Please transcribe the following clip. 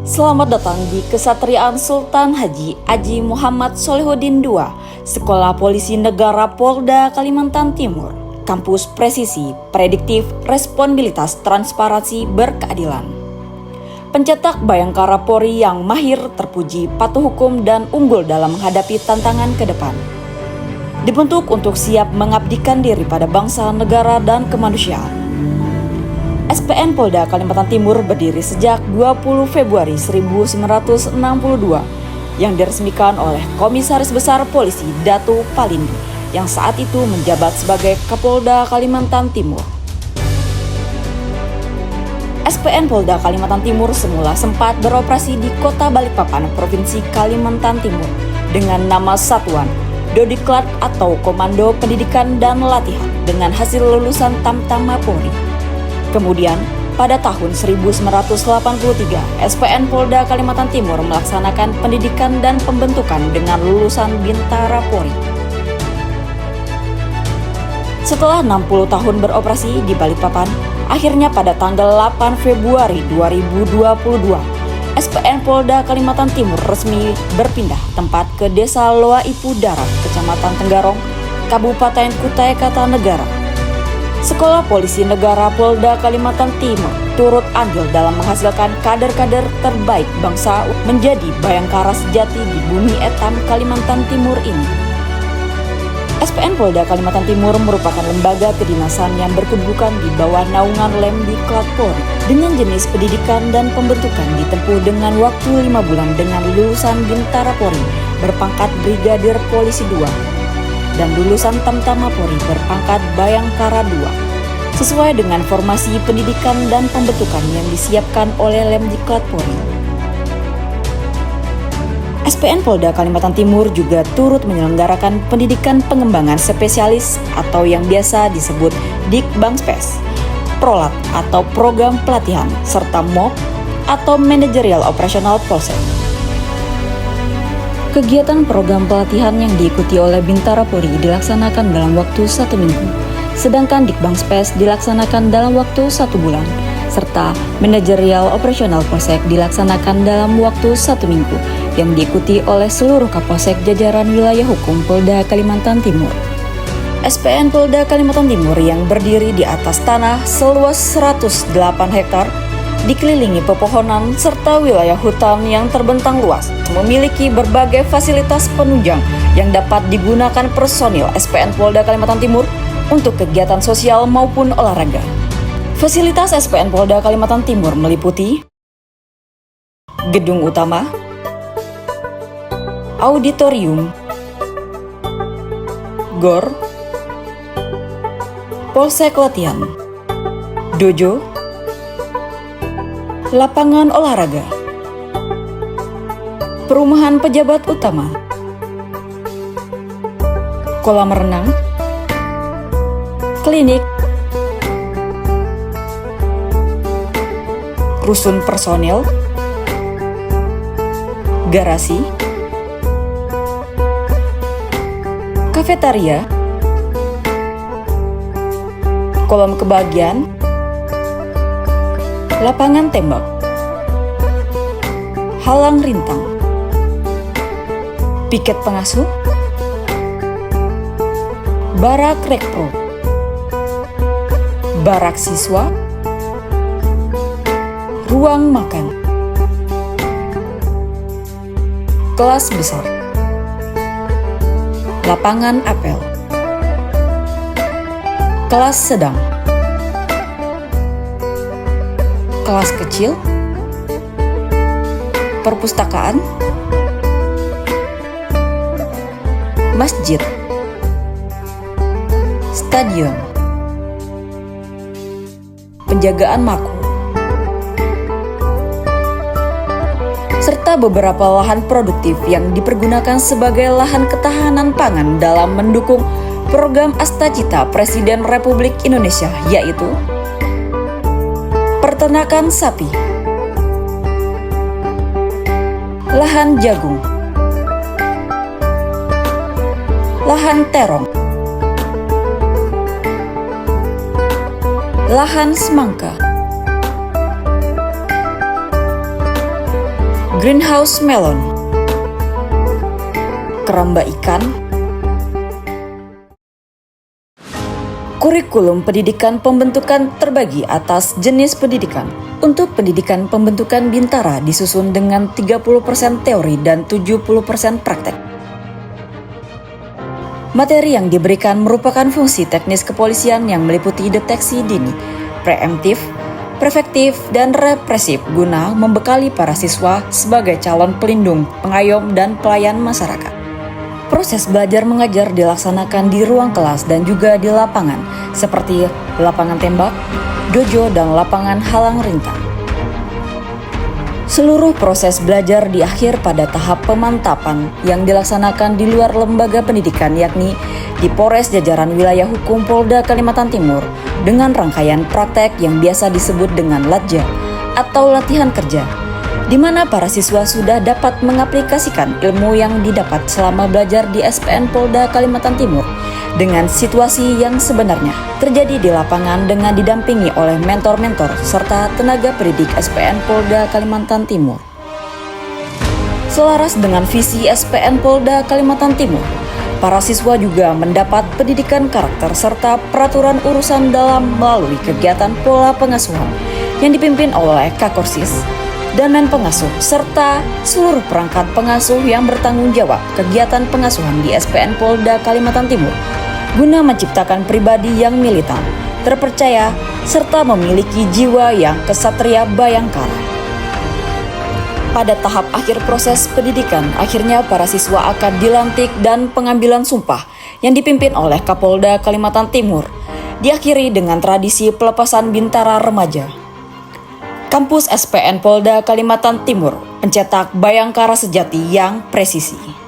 Selamat datang di Kesatriaan Sultan Haji Aji Muhammad Solihuddin II, Sekolah Polisi Negara Polda Kalimantan Timur, Kampus Presisi, Prediktif, Responsibilitas, Transparansi, Berkeadilan. Pencetak Bayangkara Polri yang mahir, terpuji, patuh hukum, dan unggul dalam menghadapi tantangan ke depan. Dibentuk untuk siap mengabdikan diri pada bangsa, negara, dan kemanusiaan. SPN Polda Kalimantan Timur berdiri sejak 20 Februari 1962 yang diresmikan oleh Komisaris Besar Polisi Datu Palindi yang saat itu menjabat sebagai Kapolda Kalimantan Timur. SPN Polda Kalimantan Timur semula sempat beroperasi di Kota Balikpapan, Provinsi Kalimantan Timur dengan nama Satuan Dodiklat atau Komando Pendidikan dan Latihan dengan hasil lulusan Tamtama Polri. Kemudian, pada tahun 1983, SPN Polda Kalimantan Timur melaksanakan pendidikan dan pembentukan dengan lulusan Bintara Polri. Setelah 60 tahun beroperasi di Balikpapan, akhirnya pada tanggal 8 Februari 2022, SPN Polda Kalimantan Timur resmi berpindah tempat ke Desa Loaipu Darat, Kecamatan Tenggarong, Kabupaten Kutai Kartanegara. Sekolah Polisi Negara Polda Kalimantan Timur turut andil dalam menghasilkan kader-kader terbaik bangsa menjadi bayangkara sejati di bumi etam Kalimantan Timur ini. SPN Polda Kalimantan Timur merupakan lembaga kedinasan yang berkedudukan di bawah naungan Lemdiklat Polri dengan jenis pendidikan dan pembentukan ditempuh dengan waktu 5 bulan dengan lulusan Bintara Polri berpangkat Brigadir Polisi 2 dan lulusan Tamtama Polri berpangkat Bayangkara 2 sesuai dengan formasi pendidikan dan pembentukan yang disiapkan oleh Lemdiklat Polri. SPN Polda Kalimantan Timur juga turut menyelenggarakan pendidikan pengembangan spesialis atau yang biasa disebut Dikbangspes, Prolat atau program pelatihan, serta MOP atau Managerial Operational Polsek. Kegiatan program pelatihan yang diikuti oleh Bintara Polri dilaksanakan dalam waktu 1 minggu, sedangkan Dikbangspes dilaksanakan dalam waktu 1 bulan, serta Managerial Operational Polsek dilaksanakan dalam waktu 1 minggu, yang diikuti oleh seluruh Kapolsek jajaran wilayah hukum Polda Kalimantan Timur. SPN Polda Kalimantan Timur yang berdiri di atas tanah seluas 108 hektar, dikelilingi pepohonan serta wilayah hutan yang terbentang luas, memiliki berbagai fasilitas penunjang yang dapat digunakan personil SPN Polda Kalimantan Timur untuk kegiatan sosial maupun olahraga. Fasilitas SPN Polda Kalimantan Timur meliputi gedung utama, auditorium, gor, polsek latihan, dojo, lapangan olahraga, perumahan pejabat utama, kolam renang, klinik, rusun personel, garasi, kafetaria, kolam kebagian, lapangan tembak, halang rintang, piket pengasuh, barak rekpro, barak siswa, ruang makan, kelas besar, lapangan apel, kelas sedang, kelas kecil, perpustakaan, masjid, stadion, penjagaan maku, serta beberapa lahan produktif yang dipergunakan sebagai lahan ketahanan pangan dalam mendukung program Astacita Presiden Republik Indonesia, yaitu peternakan sapi, lahan jagung, lahan terong, lahan semangka, greenhouse melon, keramba ikan, kurikulum pendidikan pembentukan terbagi atas jenis pendidikan. Untuk pendidikan pembentukan Bintara disusun dengan 30% teori dan 70% praktek. Materi yang diberikan merupakan fungsi teknis kepolisian yang meliputi deteksi dini, preemptif, preventif, dan represif guna membekali para siswa sebagai calon pelindung, pengayom, dan pelayan masyarakat. Proses belajar mengajar dilaksanakan di ruang kelas dan juga di lapangan, seperti lapangan tembak, dojo, dan lapangan halang rintang. Seluruh proses belajar diakhir pada tahap pemantapan yang dilaksanakan di luar lembaga pendidikan, yakni di Polres jajaran wilayah hukum Polda Kalimantan Timur dengan rangkaian praktek yang biasa disebut dengan latja atau latihan kerja, di mana para siswa sudah dapat mengaplikasikan ilmu yang didapat selama belajar di SPN Polda Kalimantan Timur dengan situasi yang sebenarnya terjadi di lapangan dengan didampingi oleh mentor-mentor serta tenaga pendidik SPN Polda Kalimantan Timur. Selaras dengan visi SPN Polda Kalimantan Timur, para siswa juga mendapat pendidikan karakter serta peraturan urusan dalam melalui kegiatan pola pengasuhan yang dipimpin oleh Kakorsis dan Pengasuh serta seluruh perangkat pengasuh yang bertanggung jawab kegiatan pengasuhan di SPN Polda Kalimantan Timur guna menciptakan pribadi yang militan, terpercaya, serta memiliki jiwa yang kesatria bayangkara. Pada tahap akhir proses pendidikan, akhirnya para siswa akan dilantik dan pengambilan sumpah yang dipimpin oleh Kapolda Kalimantan Timur, diakhiri dengan tradisi pelepasan bintara remaja. Kampus SPN Polda Kalimantan Timur pencetak bayangkara sejati yang presisi.